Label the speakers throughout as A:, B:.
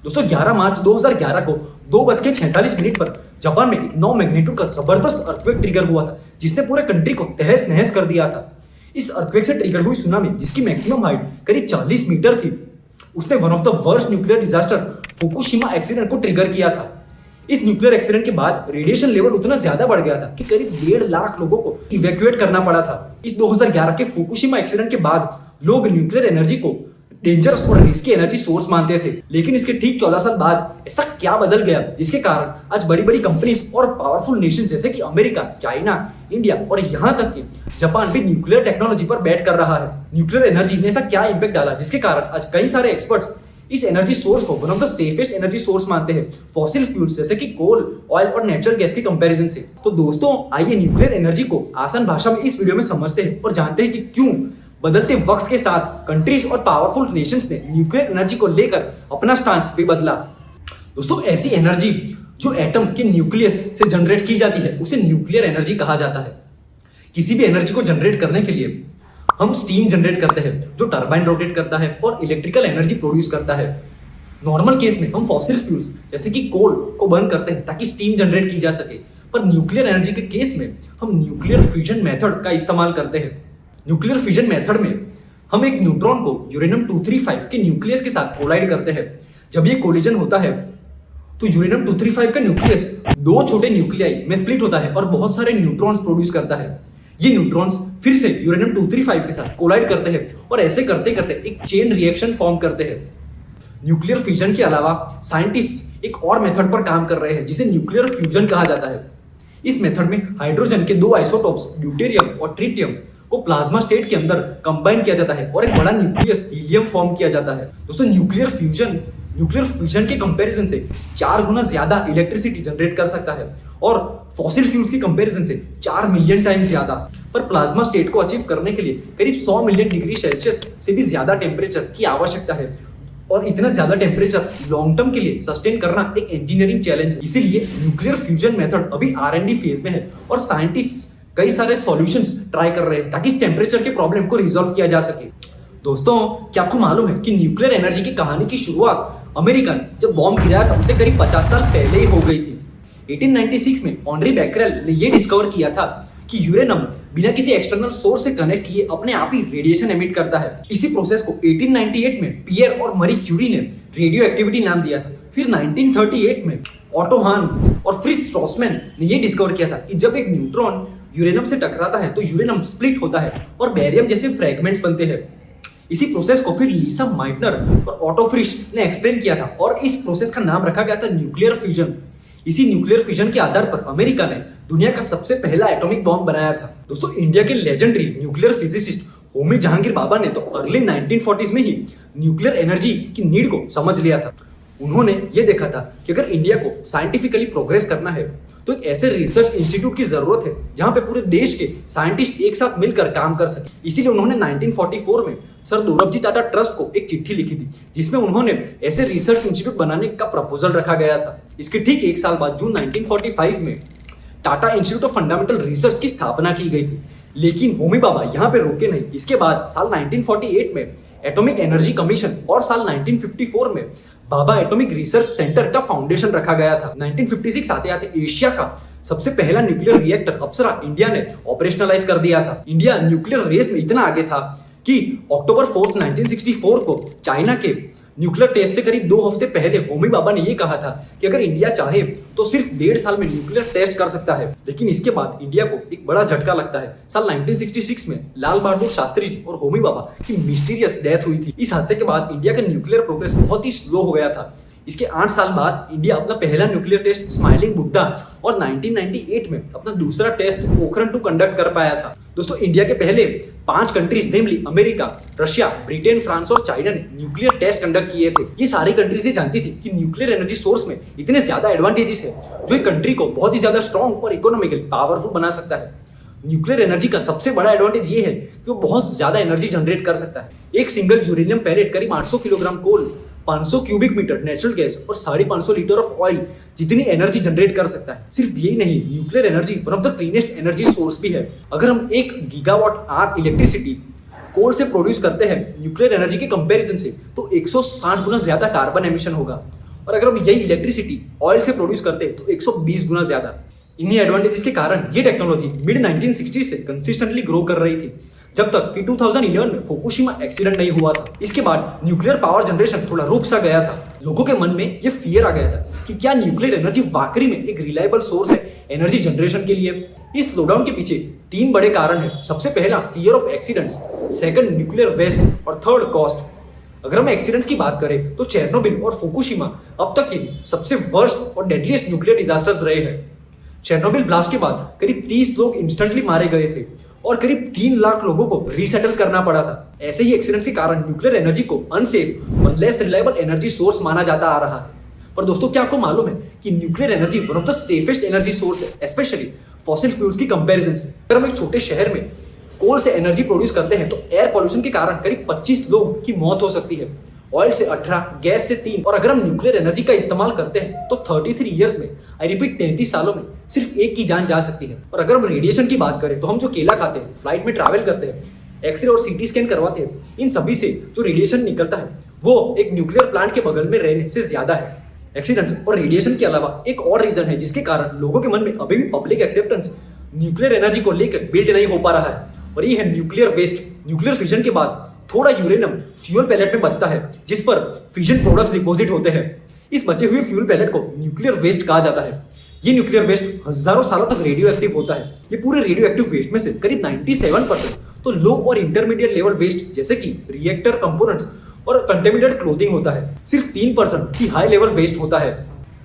A: दोस्तों 11 मार्च 2011 को 2:46 पर जापान में एक 9 मैग्नीट्यूड का जबरदस्त अर्थक्वेक ट्रिगर हुआ था, जिसने पूरे कंट्री को तहस नहस कर दिया था। इस अर्थक्वेक से ट्रिगर हुई सुनामी, जिसकी मैक्सिमम हाइट करीब 40 मीटर थी, उसने one of the worst nuclear disaster Fukushima accident को ट्रिगर किया था। इस न्यूक्लियर एक्सीडेंट के बाद रेडिएशन लेवल उतना ज्यादा बढ़ गया था कि करीब 1.5 लाख लोगों को इवैक्यूएट करना पड़ा था। इस 2011 के फुकुशिमा एक्सीडेंट के बाद लोग न्यूक्लियर एनर्जी को डेंजरस और रिस्की एनर्जी सोर्स मानते थे, लेकिन इसके ठीक 14 साल बाद ऐसा क्या बदल गया जिसके कारण आज बड़ी बड़ी कंपनीज और पावरफुल नेशन जैसे कि अमेरिका, चाइना, इंडिया और यहाँ तक कि जापान भी न्यूक्लियर टेक्नोलॉजी पर बैट कर रहा है। न्यूक्लियर एनर्जी ने ऐसा क्या इंपैक्ट डाला जिसके कारण आज कई सारे एक्सपर्ट्स इस एनर्जी सोर्स को one of the safest energy source मानते हैं, फॉसिल फ्यूल्स जैसे कि कोल, ऑयल और नेचुरल गैस के कंपैरिजन से। तो दोस्तों आइए न्यूक्लियर एनर्जी को आसान भाषा में इस वीडियो में समझते हैं और जानते हैं कि क्यों बदलते वक्त के साथ कंट्रीज और पावरफुल नेशंस ने न्यूक्लियर एनर्जी को लेकर अपना स्टांस भी बदला। दोस्तों ऐसी एनर्जी जो एटम के न्यूक्लियस से जनरेट की जाती है उसे न्यूक्लियर एनर्जी कहा जाता है। किसी भी एनर्जी को जनरेट करने के लिए हम स्टीम जनरेट करते हैं जो टरबाइन रोटेट करता है और इलेक्ट्रिकल एनर्जी प्रोड्यूस करता है। नॉर्मल केस में हम फॉसिल फ्यूल्स जैसे कि कोल को बर्न करते हैं ताकि स्टीम जनरेट की जा सके, पर न्यूक्लियर एनर्जी के केस में हम न्यूक्लियर फ्यूजन मेथड का इस्तेमाल करते हैं। न्यूक्लियर फ्यूजन मेथड में हम एक न्यूट्रॉन को यूरेनियम 235 के न्यूक्लियस के साथ कोलाइड करते हैं। जब ये कोलिजन होता है तो यूरेनियम 235 का न्यूक्लियस 2 छोटे न्यूक्लियाई में स्प्लिट होता है और बहुत सारे न्यूट्रॉन्स प्रोड्यूस करता है। ये न्यूट्रॉन्स फिर से यूरेनियम 235 के साथ कोलाइड करते हैं और ऐसे करते करते एक चेन रिएक्शन फॉर्म करते हैं। न्यूक्लियर फ्यूजन के अलावा साइंटिस्ट एक और मेथड पर काम कर रहे हैं जिसे न्यूक्लियर फ्यूजन कहा जाता है। इस मेथड में हाइड्रोजन के 2 आइसोटोप्स ड्यूटेरियम और ट्रिटियम को प्लाज्मा स्टेट के अंदर कंबाइन किया जाता है और एक बड़ा न्यूक्लियस हीलियम फॉर्म किया जाता है। दोस्तों न्यूक्लियर फ्यूजन के कंपैरिजन से 4 गुना ज्यादा इलेक्ट्रिसिटी जनरेट कर सकता है और फॉसिल फ्यूल्स की कंपैरिजन से 4 मिलियन टाइम्स ज्यादा। पर प्लाज्मा स्टेट को अचीव करने के लिए करीब 100 मिलियन डिग्री सेल्सियस से भी ज्यादा टेम्परेचर की आवश्यकता है और इतना ज्यादा टेम्परेचर लॉन्ग टर्म के लिए सस्टेन करना एक इंजीनियरिंग चैलेंज है। इसीलिए न्यूक्लियर फ्यूजन मेथड अभी R&D फेज में है और साइंटिस्ट कई सारे सॉल्यूशंस ट्राई कर रहे हैं ताकि इस टेम्परेचर के प्रॉब्लम को रिजॉल्व किया जा सके। दोस्तों क्या आपको मालूम है कि न्यूक्लियर एनर्जी की कहानी की शुरुआत अमेरिका ने जब बॉम्ब गिराया था उसे करीब 50 साल पहले ही हो गई थी। 1896 में ऑनरी बैकरेल ने यह डिस्कवर किया था कि यूरेनियम बिना किसी एक्सटर्नल सोर्स से कनेक्ट किए अपने आप ही रेडिएशन एमिट करता है। इसी प्रोसेस को 1898 में पियर और मरी क्यूरी ने रेडियो एक्टिविटी नाम दिया था। फिर 1938 में ऑटो हान और फ्रिट्ज स्ट्रॉसमैन ने यह डिस्कवर किया था कि जब एक न्यूट्रॉन यूरेनियम से टकराता है तो यूरेनियम स्प्लिट होता है और बेरियम जैसे फ्रैगमेंट्स बनते हैं। इसी प्रोसेस को फिर लीसा माइटनर और ऑटो फ्रिश ने एक्सप्लेन किया था और इस प्रोसेस का नाम रखा गया था न्यूक्लियर फ्यूजन। इसी न्यूक्लियर फ्यूजन के आधार पर अमेरिका ने दुनिया का सबसे पहला एटॉमिक बॉम्ब बनाया था। दोस्तों इंडिया के legendary nuclear physicist Homi Jehangir Bhabha ने तो अर्ली 1940s में ही न्यूक्लियर एनर्जी की नीड को समझ लिया था। उन्होंने ये देखा था कि अगर इंडिया को साइंटिफिकली प्रोग्रेस करना है तो एक ऐसे रिसर्च इंस्टीट्यूट की जरूरत है जहां पे पूरे देश के साइंटिस्ट एक साथ मिलकर काम कर सके। इसीलिए उन्होंने 1944 में सर दोरबजी टाटा ट्रस्ट को एक चिट्ठी लिखी थी जिसमें उन्होंने ऐसे रिसर्च इंस्टीट्यूट बनाने का प्रपोजल रखा गया था। इसके ठीक 1 साल बाद जून 1945 में Tata institute of fundamental research की स्थापना की गई थी। लेकिन होमी बाबा यहाँ पे रुके नहीं। इसके बाद साल 1948 में एटॉमिक एनर्जी कमीशन और साल 1954 में बाबा एटॉमिक रिसर्च सेंटर का फाउंडेशन रखा गया था। 1956 आते आते एशिया का सबसे पहला न्यूक्लियर रिएक्टर अप्सरा इंडिया ने ऑपरेशनलाइज कर दिया था। इंडिया न्यूक्लियर रेस में इतना आगे था कि अक्टूबर 4, 1964 को चाइना के न्यूक्लियर टेस्ट से करीब 2 हफ्ते पहले होमी बाबा ने यह कहा था कि अगर इंडिया चाहे तो सिर्फ 1.5 साल में न्यूक्लियर टेस्ट कर सकता है। लेकिन इसके बाद इंडिया को एक बड़ा झटका लगता है। साल 1966 में लाल बहादुर शास्त्री जी और होमी बाबा की मिस्टीरियस डेथ हुई थी। इस हादसे के बाद इंडिया का न्यूक्लियर प्रोग्रेस बहुत ही स्लो हो गया था। इसके 8 साल बाद इंडिया अपना पहला न्यूक्लियर टेस्ट स्माइलिंग बुद्धा और 1998 में अपना दूसरा टेस्ट पोखरण 2 कंडक्ट कर पाया था। दोस्तों इंडिया के पहले 5 कंट्रीज नेमली अमेरिका, रशिया, ब्रिटेन, फ्रांस और चाइना ने न्यूक्लियर टेस्ट कंडक्ट किए थे। ये सारी कंट्रीज ये जानती थी कि न्यूक्लियर एनर्जी सोर्स में इतने ज्यादा एडवांटेजेस है जो एक कंट्री को बहुत ही ज्यादा स्ट्रॉन्ग और इकोनॉमिकली पावरफुल बना सकता है। न्यूक्लियर एनर्जी का सबसे बड़ा एडवांटेज ये है कि वो बहुत ज्यादा एनर्जी जनरेट कर सकता है। एक सिंगल यूरेनियम पैलेट करीब 800 किलोग्राम कोल, 500 क्यूबिक मीटर नेचुरल गैस और 550 लीटर ऑफ ऑयल जितनी एनर्जी जनरेट कर सकता है। सिर्फ यही नहीं, nuclear energy one of the cleanest energy source भी है। अगर हम 1 गीगावाट आवर इलेक्ट्रिसिटी कोल से प्रोड्यूस करते हैं न्यूक्लियर एनर्जी के कंपैरिजन से तो 160 गुना ज्यादा कार्बन एमिशन होगा और अगर हम यही इलेक्ट्रिसिटी ऑयल से प्रोड्यूस करते तो 120 गुना ज्यादा। इन्हीं एडवांटेजेस के कारण ये टेक्नोलॉजी मिड 1960 से कंसिस्टेंटली ग्रो कर रही थी, जब तक कि 2011 में फुकुशिमा एक्सीडेंट नहीं हुआ था। इसके बाद न्यूक्लियर पावर जनरेशन थोड़ा रुक सा गया था। लोगों के मन में ये फियर आ गया था कि क्या न्यूक्लियर एनर्जी वाकई में एक रिलायबल सोर्स है एनर्जी जनरेशन के लिए। इस स्लोडाउन के पीछे 3 बड़े कारण हैं। सबसे पहला fear of accidents, second nuclear waste और थर्ड कॉस्ट। अगर हम एक्सीडेंट्स की बात करें तो चेर्नोबिल और फुकुशिमा अब तक के सबसे वर्स्ट और डेडलीस्ट न्यूक्लियर डिजास्टर्स रहे हैं। चेर्नोबिल ब्लास्ट के बाद करीब 30 लोग इंस्टेंटली मारे गए थे और करीब 3 लाख लोगों को रीसेटल करना पड़ा था। ऐसे ही एक्सीडेंट्स के कारण न्यूक्लियर एनर्जी को अनसेफ और लेस रिलायबल एनर्जी सोर्स माना जाता आ रहा है। पर दोस्तों, क्या आपको मालूम है कि nuclear energy one of the safest energy source है, स्पेशली फॉसिल फ्यूल्स की कंपैरिजन से। अगर हम एक छोटे शहर में कोल से एनर्जी प्रोड्यूस करते हैं तो एयर पॉल्यूशन के कारण करीब 25 लोगों की मौत हो सकती है, ऑयल से 18, गैस से 3। और अगर हम न्यूक्लियर एनर्जी का इस्तेमाल करते हैं तो 33 इयर्स में, आई रिपीट 33 सालों में सिर्फ एक की जान जा सकती है। और अगर हम रेडिएशन की बात करें तो हम जो केला खाते हैं, फ्लाइट में ट्रैवल करते हैं, एक्सरे और सीटी स्कैन करवाते हैं, इन सभी से जो रेडिएशन निकलता है वो एक न्यूक्लियर प्लांट के बगल में रहने से ज्यादा है। एक्सीडेंट्स और रेडिएशन के अलावा एक और रीजन है जिसके कारण लोगों के मन में अभी भी पब्लिक एक्सेप्टेंस न्यूक्लियर एनर्जी को लेकर बिल्ड नहीं हो पा रहा है, और ये है न्यूक्लियर वेस्ट। न्यूक्लियर फिजन के बाद थोड़ा यूरेनियम फ्यूल पैलेट में बचता है जिस पर फिजन प्रोडक्ट्स डिपॉजिट होते हैं। इस बचे हुए फ्यूल पैलेट को न्यूक्लियर वेस्ट कहा जाता है। ये न्यूक्लियर वेस्ट हजारों सालों तक रेडियो एक्टिव होता है। ये पूरे रेडियो एक्टिव वेस्ट में से करीब 97% तो लो और इंटरमीडिएट लेवल वेस्ट जैसे कि रिएक्टर कंपोनेंट्स और कंटेमिनेटेड क्लोथिंग होता है। सिर्फ 3% की हाई लेवल वेस्ट होता है।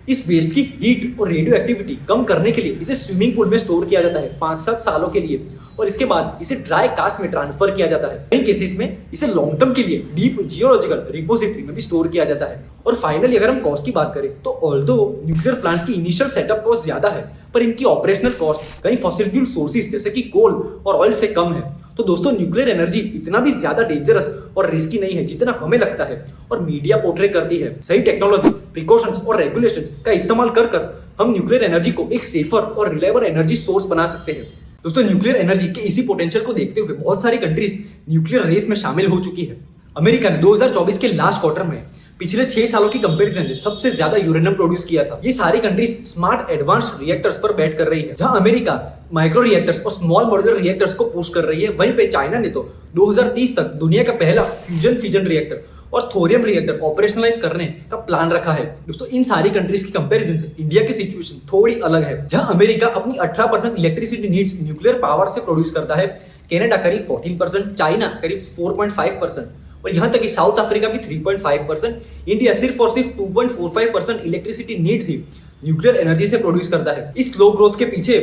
A: इस वेस्ट की हीट और रेडियो एक्टिविटी कम करने के लिए इसे स्विमिंग पूल में स्टोर किया जाता है 5-7 सालों के लिए, और इसके बाद इसे ड्राई कास्ट में ट्रांसफर किया जाता है। कई केसेस में इसे लॉन्ग टर्म के लिए डीप जियोलॉजिकल रिपोजिटरी में भी स्टोर किया जाता है। और फाइनली अगर हम कॉस्ट की बात करें तो ऑल्दो न्यूक्लियर प्लांट्स की इनिशियल सेटअप कॉस्ट ज्यादा है, पर इनकी ऑपरेशनल कॉस्ट कई फॉसिल फ्यूल सोर्सेज जैसे कि कोल और ऑयल से कम है। तो दोस्तों, न्यूक्लियर एनर्जी इतना भी ज्यादा डेंजरस और रिस्की नहीं है जितना हमें लगता है और मीडिया पोर्ट्रे करती है। सही टेक्नोलॉजी, प्रिकॉशंस और रेगुलेशंस का इस्तेमाल कर हम न्यूक्लियर एनर्जी को एक सेफर और रिलायबल एनर्जी सोर्स बना सकते हैं। दोस्तों, न्यूक्लियर एनर्जी के इसी पोटेंशियल को देखते हुए बहुत सारी कंट्रीज न्यूक्लियर रेस में शामिल हो चुकी है। अमेरिका ने 2024 के लास्ट क्वार्टर में पिछले 6 सालों की कंपैरिजन में सबसे ज्यादा यूरेनियम प्रोड्यूस किया था। ये सारी कंट्रीज स्मार्ट एडवांस्ड रिएक्टर्स पर बैट कर रही है। जहां अमेरिका माइक्रो रिएक्टर्स और स्मॉल मॉड्यूलर रिएक्टर्स को पुश कर रही है, वहीं पे चाइना ने तो 2030 तक दुनिया का पहला फ्यूजन रिएक्टर और थोरियम रिएक्टर ऑपरेशनलाइज करने का प्लान रखा है। दोस्तों, इन सारी कंट्रीज की कंपैरिजन से इंडिया की सिचुएशन थोड़ी अलग है। जहां अमेरिका अपनी 18% इलेक्ट्रिसिटी नीड्स न्यूक्लियर पावर से प्रोड्यूस करता है, कनाडा करीब 14%, चाइना करीब 4.5%, और यहां तक कि साउथ अफ्रीका भी 3.5%, इंडिया सिर्फ और सिर्फ 2.45% इलेक्ट्रिसिटी नीड्स ही न्यूक्लियर एनर्जी से प्रोड्यूस करता है। इस स्लो ग्रोथ के पीछे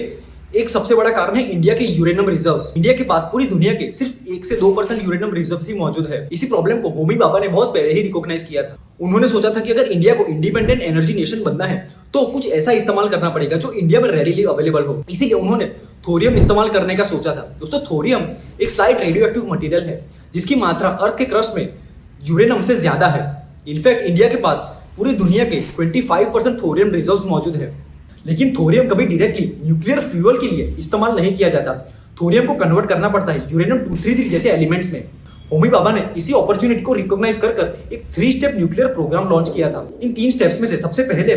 A: एक सबसे बड़ा कारण है इंडिया के यूरेनियम रिजर्व्स। इंडिया के पास पूरी दुनिया के सिर्फ 1 से 2% यूरेनियम रिजर्व्स ही मौजूद है। इसी प्रॉब्लम को होमी भाभा ने बहुत पहले ही रिकॉग्नाइज किया था। उन्होंने सोचा था कि अगर इंडिया को इंडिपेंडेंट एनर्जी नेशन बनना है तो कुछ ऐसा इस्तेमाल करना पड़ेगा जो इंडिया में रेडीली अवेलेबल हो। इसीलिए उन्होंने थोरियम इस्तेमाल करने का सोचा था। दोस्तों, थोरियम एक स्लाइट रेडियो एक्टिव मटेरियल है जिसकी मात्रा अर्थ के क्रस्ट में यूरेनियम से ज्यादा है। इनफैक्ट इंडिया के पास पूरी दुनिया के 25% थोरियम रिजर्व्स मौजूद है। लेकिन थोरियम कभी डायरेक्टली न्यूक्लियर फ्यूल के लिए इस्तेमाल नहीं किया जाता। थोरियम को कन्वर्ट करना पड़ता है यूरेनियम 233 जैसे एलिमेंट्स में। होमी भाभा ने इसी अपॉर्चुनिटी को रिकॉग्नाइज कर एक 3 स्टेप न्यूक्लियर प्रोग्राम लॉन्च किया था। इन 3 स्टेप्स में से सबसे पहले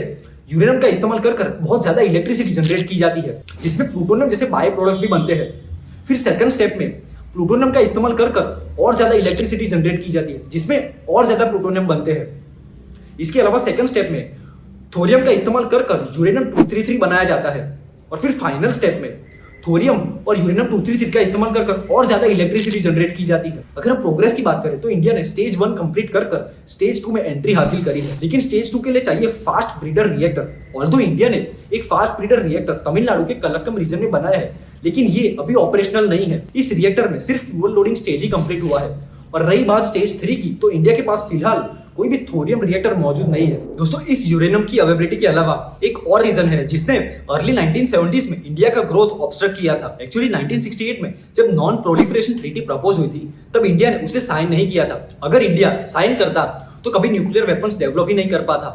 A: यूरेनियम का इस्तेमाल कर बहुत ज्यादा इलेक्ट्रिसिटी जनरेट की जाती है, जिसमें प्लूटोनियम जैसे बाय प्रोडक्ट्स भी बनते हैं। फिर सेकंड स्टेप में प्लूटोनियम का इस्तेमाल कर और ज्यादा इलेक्ट्रिसिटी जनरेट की जाती है, जिसमें और ज्यादा प्लूटोनियम बनते हैं। इसके अलावा सेकंड स्टेप में थोरियम का इस्तेमाल कर यूरेनियम 233 बनाया जाता है, और फिर फाइनल स्टेप में थोरियम और यूरेनियम 233 का इस्तेमाल कर और ज्यादा इलेक्ट्रिसिटी जनरेट की जाती है। अगर हम प्रोग्रेस की बात करें तो इंडिया ने स्टेज 1 कंप्लीट कर स्टेज 2 में एंट्री हासिल करी है। लेकिन स्टेज 2 के लिए चाहिए fast breeder reactor. Although India ने एक फास्ट ब्रीडर रिएक्टर तमिलनाडु के कलक्कम रीजन में बनाया है, लेकिन ये अभी ऑपरेशनल नहीं है। इस रिएक्टर में सिर्फ फ्यूल लोडिंग स्टेज ही कंप्लीट हुआ है। और रही बात स्टेज 3 की, तो इंडिया के पास फिलहाल कोई भी थोरियम रिएक्टर मौजूद नहीं है। दोस्तों, इस यूरेनियम की अवेलेबिलिटी के अलावा एक और रीजन है जिसने अर्ली 1970s में इंडिया का ग्रोथ ऑब्स्ट्रक्ट किया था। एक्चुअली 1968 में जब नॉन प्रोलिफरेशन ट्रीटी प्रपोज हुई थी तब इंडिया ने उसे साइन नहीं किया था। अगर इंडिया साइन करता तो कभी न्यूक्लियर वेपन्स डेवलप ही नहीं कर पाता।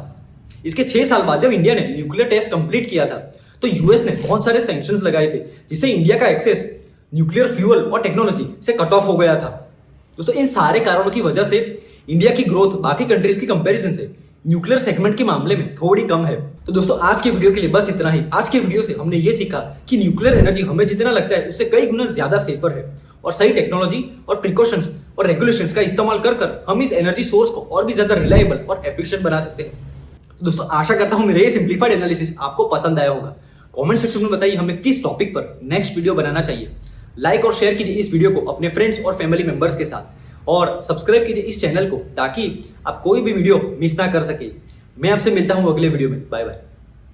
A: इसके 6 साल बाद जब इंडिया ने न्यूक्लियर टेस्ट कंप्लीट किया था तो यूएस ने बहुत सारे सैंक्शंस लगाए थे, जिससे इंडिया का एक्सेस न्यूक्लियर फ्यूल और टेक्नोलॉजी से कट ऑफ हो गया था। दोस्तों, इन सारे कारणों की वजह से इंडिया की ग्रोथ बाकी कंट्रीज की कंपैरिजन से न्यूक्लियर सेगमेंट के मामले में थोड़ी कम है। तो दोस्तों आज की वीडियो के लिए बस इतना ही। आज की वीडियो से हमने ये सीखा कि न्यूक्लियर एनर्जी हमें जितना लगता है उससे कई गुना ज्यादा सेफर है और सही टेक्नोलॉजी और प्रिकॉशंस और रेगुलेशंस का इस्तेमाल कर हम इस एनर्जी सोर्स को और भी ज्यादा रिलायबल और एफिशिएंट बना सकते हैं। तो दोस्तों आशा करता हूं मेरा ये सिंप्लीफाइड एनालिसिस आपको पसंद आया होगा। कमेंट सेक्शन में बताइए हमें किस टॉपिक पर नेक्स्ट वीडियो बनाना चाहिए। लाइक और शेयर कीजिए इस वीडियो को अपने फ्रेंड्स और फैमिली मेंबर्स के साथ और सब्सक्राइब कीजिए इस चैनल को ताकि आप कोई भी वीडियो मिस ना कर सके। मैं आपसे मिलता हूं अगले वीडियो में। Bye bye.